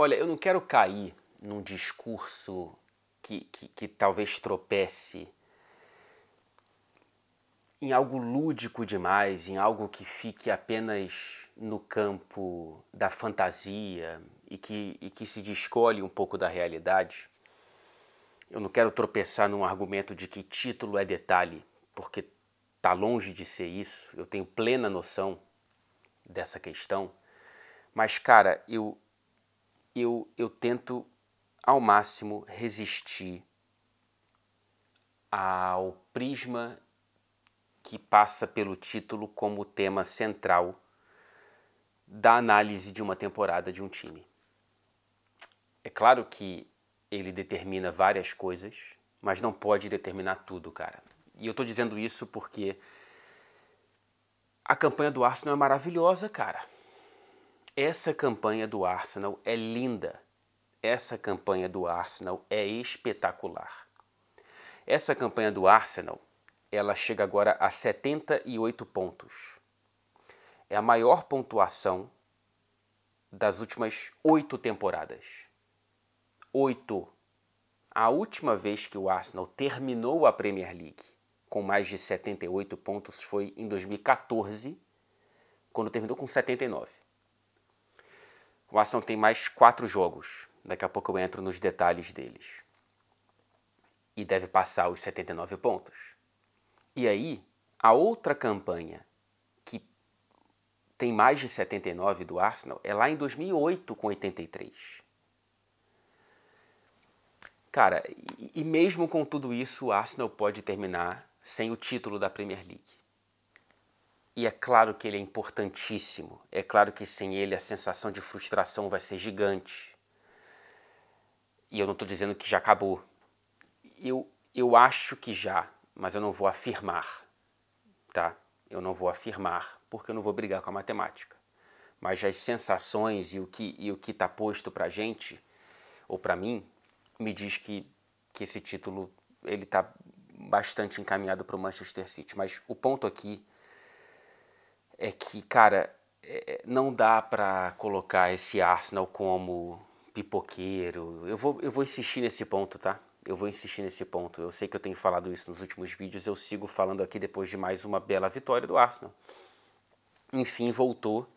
Olha, eu não quero cair num discurso que talvez tropece em algo lúdico demais, em algo que fique apenas no campo da fantasia e que se descolhe um pouco da realidade. Eu não quero tropeçar num argumento de que título é detalhe, porque está longe de ser isso. Eu tenho plena noção dessa questão. Mas, cara, eu tento ao máximo resistir ao prisma que passa pelo título como tema central da análise de uma temporada de um time. É claro que ele determina várias coisas, mas não pode determinar tudo, cara. E eu tô dizendo isso porque a campanha do Arsenal é maravilhosa, cara. Essa campanha do Arsenal é linda. Essa campanha do Arsenal é espetacular. Essa campanha do Arsenal, ela chega agora a 78 pontos. É a maior pontuação das últimas 8 temporadas. 8. A última vez que o Arsenal terminou a Premier League com mais de 78 pontos foi em 2014, quando terminou com 79. O Arsenal tem mais 4 jogos. Daqui a pouco eu entro nos detalhes deles. E deve passar os 79 pontos. E aí, a outra campanha que tem mais de 79 do Arsenal é lá em 2008 com 83. Cara, e mesmo com tudo isso, o Arsenal pode terminar sem o título da Premier League. E é claro que ele é importantíssimo. É claro que sem ele a sensação de frustração vai ser gigante. E eu não estou dizendo que já acabou. Eu acho que já, mas eu não vou afirmar, tá? Eu não vou afirmar, porque eu não vou brigar com a matemática. Mas as sensações e o que está posto pra gente, ou pra mim, me diz que esse título ele está bastante encaminhado para o Manchester City. Mas o ponto aqui é que, cara, não dá para colocar esse Arsenal como pipoqueiro. Eu vou insistir nesse ponto, tá? Eu vou insistir nesse ponto. Eu sei que eu tenho falado isso nos últimos vídeos, eu sigo falando aqui depois de mais uma bela vitória do Arsenal. Enfim, voltou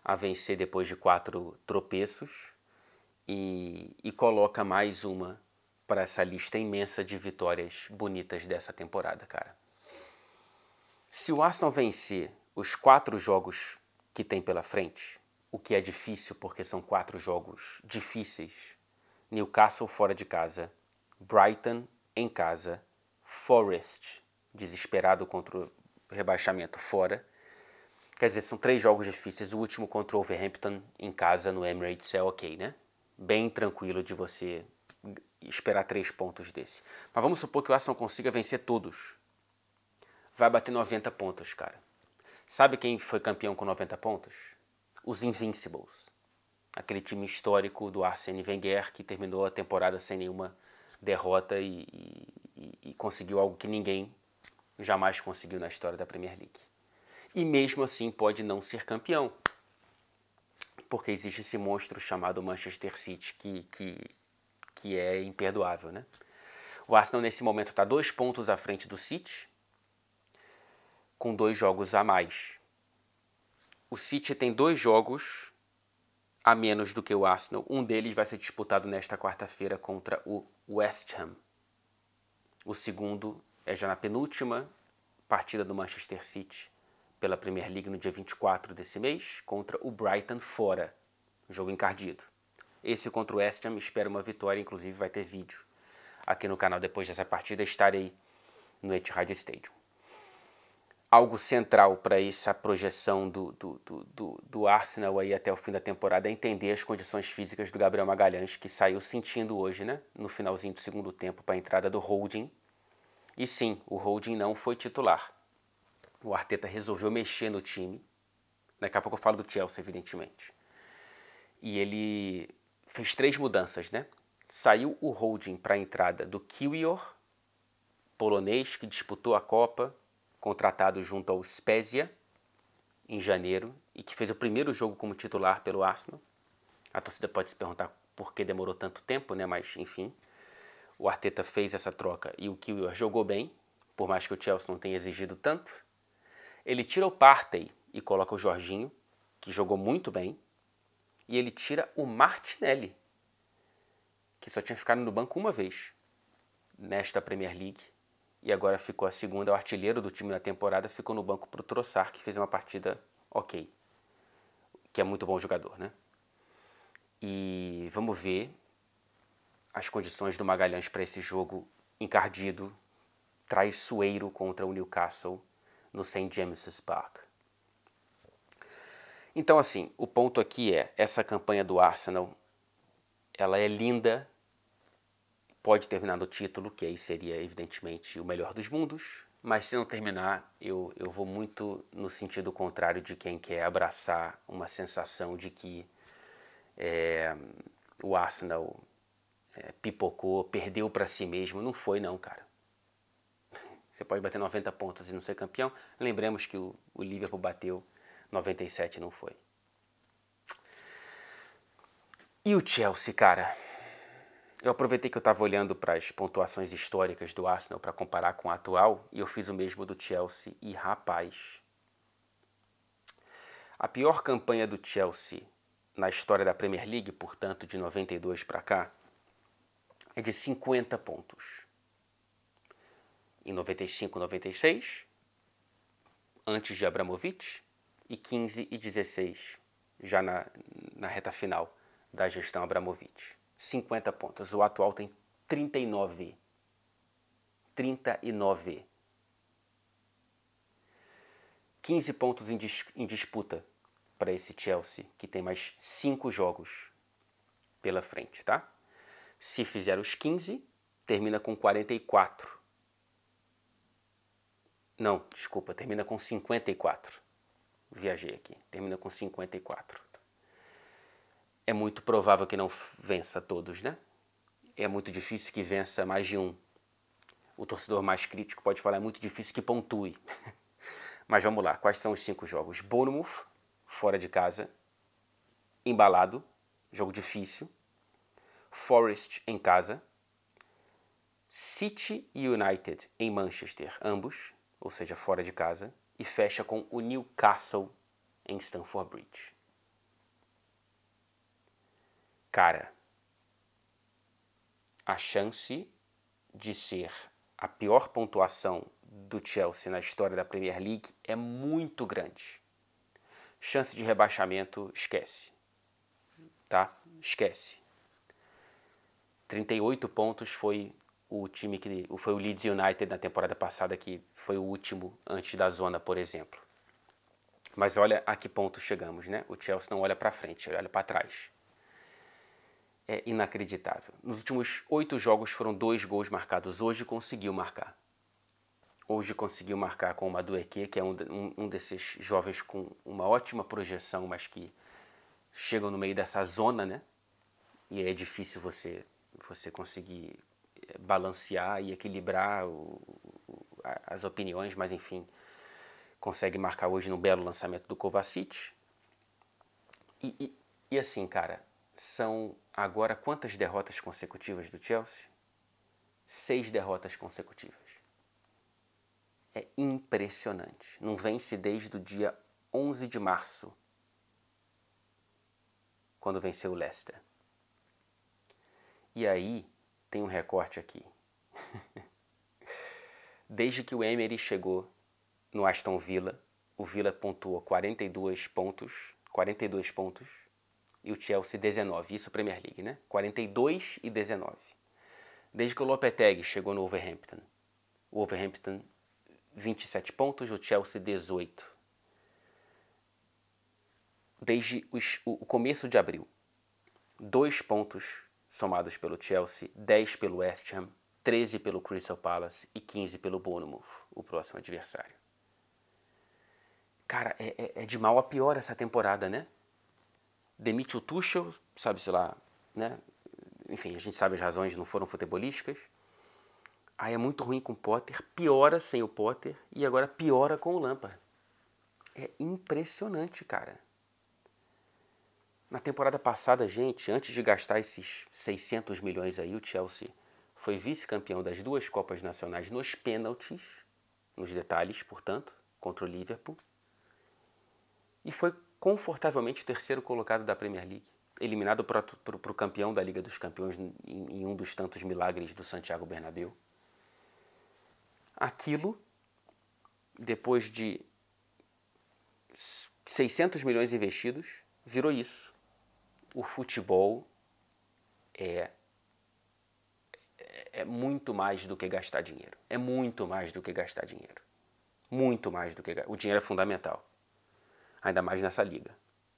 a vencer depois de 4 tropeços e coloca mais uma para essa lista imensa de vitórias bonitas dessa temporada, cara. Se o Arsenal vencer os 4 jogos que tem pela frente, o que é difícil porque são 4 jogos difíceis, Newcastle fora de casa, Brighton em casa, Forest desesperado contra o rebaixamento fora. Quer dizer, são 3 jogos difíceis. O último contra o Wolverhampton em casa no Emirates é ok, né? Bem tranquilo de você esperar 3 pontos desse. Mas vamos supor que o Arsenal consiga vencer todos. Vai bater 90 pontos, cara. Sabe quem foi campeão com 90 pontos? Os Invincibles. Aquele time histórico do Arsène Wenger que terminou a temporada sem nenhuma derrota e conseguiu algo que ninguém jamais conseguiu na história da Premier League. E mesmo assim pode não ser campeão. Porque existe esse monstro chamado Manchester City que é imperdoável, né? O Arsenal nesse momento está 2 pontos à frente do City, com 2 jogos a mais. O City tem 2 jogos a menos do que o Arsenal. Um deles vai ser disputado nesta quarta-feira contra o West Ham. O segundo é já na penúltima partida do Manchester City pela Premier League no dia 24 desse mês, contra o Brighton fora, jogo encardido. Esse contra o West Ham espera uma vitória, inclusive vai ter vídeo aqui no canal depois dessa partida, estarei no Etihad Stadium. Algo central para essa projeção do Arsenal aí até o fim da temporada é entender as condições físicas do Gabriel Magalhães, que saiu sentindo hoje, né, no finalzinho do segundo tempo para a entrada do Holding. E sim, o Holding não foi titular. O Arteta resolveu mexer no time. Daqui a pouco eu falo do Chelsea, evidentemente. E ele fez 3 mudanças, né? Saiu o Holding para a entrada do Kiwior, polonês, que disputou a Copa, contratado junto ao Spezia em janeiro e que fez o primeiro jogo como titular pelo Arsenal. A torcida pode se perguntar porque demorou tanto tempo, né? Mas, enfim, o Arteta fez essa troca e o Kiwior jogou bem, por mais que o Chelsea não tenha exigido tanto. Ele tira o Partey e coloca o Jorginho, que jogou muito bem, e ele tira o Martinelli, que só tinha ficado no banco uma vez nesta Premier League, e agora ficou a segunda, o artilheiro do time na temporada, ficou no banco para o Trossard, que fez uma partida ok, que é muito bom jogador, né? E vamos ver as condições do Magalhães para esse jogo encardido, traiçoeiro contra o Newcastle no St. James's Park. Então, assim, o ponto aqui é, essa campanha do Arsenal, ela é linda, pode terminar no título, que aí seria, evidentemente, o melhor dos mundos, mas se não terminar, eu vou muito no sentido contrário de quem quer abraçar uma sensação de que o Arsenal pipocou, perdeu para si mesmo. Não foi não, cara. Você pode bater 90 pontos e não ser campeão. Lembremos que o Liverpool bateu 97 e não foi. E o Chelsea, cara? Eu aproveitei que eu estava olhando para as pontuações históricas do Arsenal para comparar com a atual e eu fiz o mesmo do Chelsea e, rapaz, a pior campanha do Chelsea na história da Premier League, portanto de 92 para cá, é de 50 pontos. Em 95 e 96, antes de Abramovich, e 15 e 16, já na reta final da gestão Abramovich. 50 pontos. O atual tem 39. 39. 15 pontos em disputa para esse Chelsea, que tem mais 5 jogos pela frente, tá? Se fizer os 15, termina com 44. Não, desculpa, termina com 54. Viajei aqui. Termina com 54. É muito provável que não vença todos, né? É muito difícil que vença mais de um. O torcedor mais crítico pode falar, é muito difícil que pontue. Mas vamos lá, quais são os 5 jogos? Bournemouth, fora de casa, embalado, jogo difícil. Forest em casa. City e United em Manchester, ambos, ou seja, fora de casa. E fecha com o Newcastle em Stamford Bridge. Cara, a chance de ser a pior pontuação do Chelsea na história da Premier League é muito grande. Chance de rebaixamento, esquece. Tá? Esquece. 38 pontos foi o time que foi o Leeds United na temporada passada, que foi o último antes da zona, por exemplo. Mas olha a que ponto chegamos, né? O Chelsea não olha para frente, ele olha para trás. É inacreditável. Nos últimos 8 jogos foram 2 gols marcados. Hoje conseguiu marcar. Hoje conseguiu marcar com o Madueke, que é um desses jovens com uma ótima projeção, mas que chegam no meio dessa zona, né? E é difícil você conseguir balancear e equilibrar as opiniões, mas enfim, consegue marcar hoje no belo lançamento do Kovacic. E assim, cara, são agora quantas derrotas consecutivas do Chelsea? 6 derrotas consecutivas. É impressionante. Não vence desde o dia 11 de março, quando venceu o Leicester. E aí, tem um recorte aqui. Desde que o Emery chegou no Aston Villa, o Villa pontuou 42 pontos, e o Chelsea 19, isso Premier League, né? 42 e 19. Desde que o Lopetegui chegou no Wolverhampton, o Wolverhampton 27 pontos, o Chelsea 18. Desde o começo de abril, 2 pontos somados pelo Chelsea, 10 pelo West Ham, 13 pelo Crystal Palace e 15 pelo Bournemouth, o próximo adversário. Cara, é de mal a pior essa temporada, né? Demite o Tuchel, sabe-se lá, né? Enfim, a gente sabe as razões, não foram futebolísticas. Aí é muito ruim com o Potter, piora sem o Potter e agora piora com o Lampard. É impressionante, cara. Na temporada passada, gente, antes de gastar esses 600 milhões aí, o Chelsea foi vice-campeão das 2 Copas Nacionais nos pênaltis, nos detalhes, portanto, contra o Liverpool. E foi confortavelmente o terceiro colocado da Premier League, eliminado para o campeão da Liga dos Campeões em um dos tantos milagres do Santiago Bernabéu. Aquilo, depois de 600 milhões investidos, virou isso. O futebol é muito mais do que gastar dinheiro. É muito mais do que gastar dinheiro. Muito mais do que... O dinheiro é fundamental. Ainda mais nessa liga.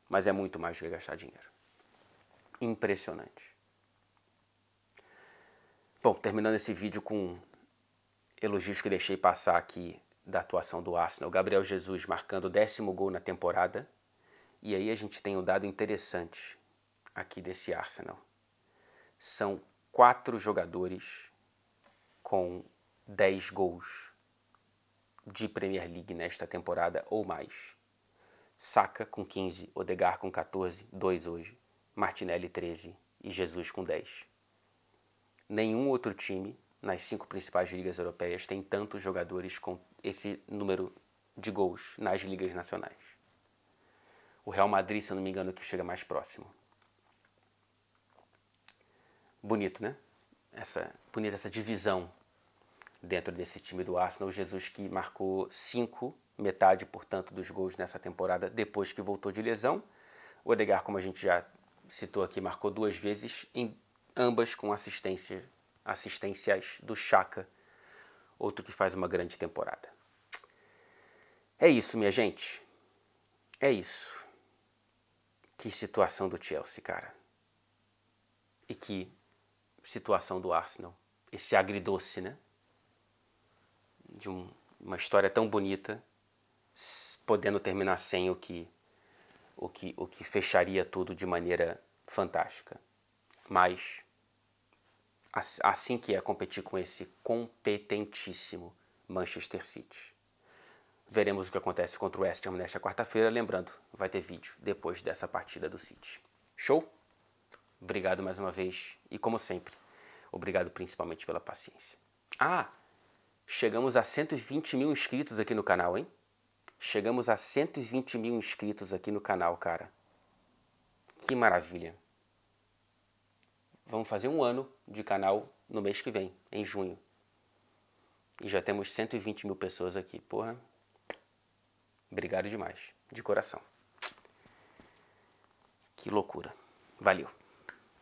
Mas é muito mais do que gastar dinheiro. Impressionante. Bom, terminando esse vídeo com elogios que deixei passar aqui da atuação do Arsenal. Gabriel Jesus marcando o 10º gol na temporada. E aí a gente tem um dado interessante aqui desse Arsenal. São 4 jogadores com 10 gols de Premier League nesta temporada ou mais. Saka com 15, Odegaard com 14, 2 hoje, Martinelli 13 e Jesus com 10. Nenhum outro time nas 5 principais ligas europeias tem tantos jogadores com esse número de gols nas ligas nacionais. O Real Madrid, se eu não me engano, que chega mais próximo. Bonito, né? Bonita essa divisão dentro desse time do Arsenal. O Jesus que marcou 5, metade, portanto, dos gols nessa temporada, depois que voltou de lesão. O Odegaard, como a gente já citou aqui, marcou 2 vezes, em ambas com assistências do Xhaka, outro que faz uma grande temporada. É isso, minha gente. É isso. Que situação do Chelsea, cara. E que situação do Arsenal. Esse agridoce, né? De uma história tão bonita, podendo terminar sem o que fecharia tudo de maneira fantástica. Mas, assim que é competir com esse competentíssimo Manchester City. Veremos o que acontece contra o West Ham nesta quarta-feira. Lembrando, vai ter vídeo depois dessa partida do City. Show? Obrigado mais uma vez. E como sempre, obrigado principalmente pela paciência. Chegamos a 120 mil inscritos aqui no canal, hein? Chegamos a 120 mil inscritos aqui no canal, cara. Que maravilha. Vamos fazer 1 ano de canal no mês que vem, em junho. E já temos 120 mil pessoas aqui. Porra. Obrigado demais. De coração. Que loucura. Valeu.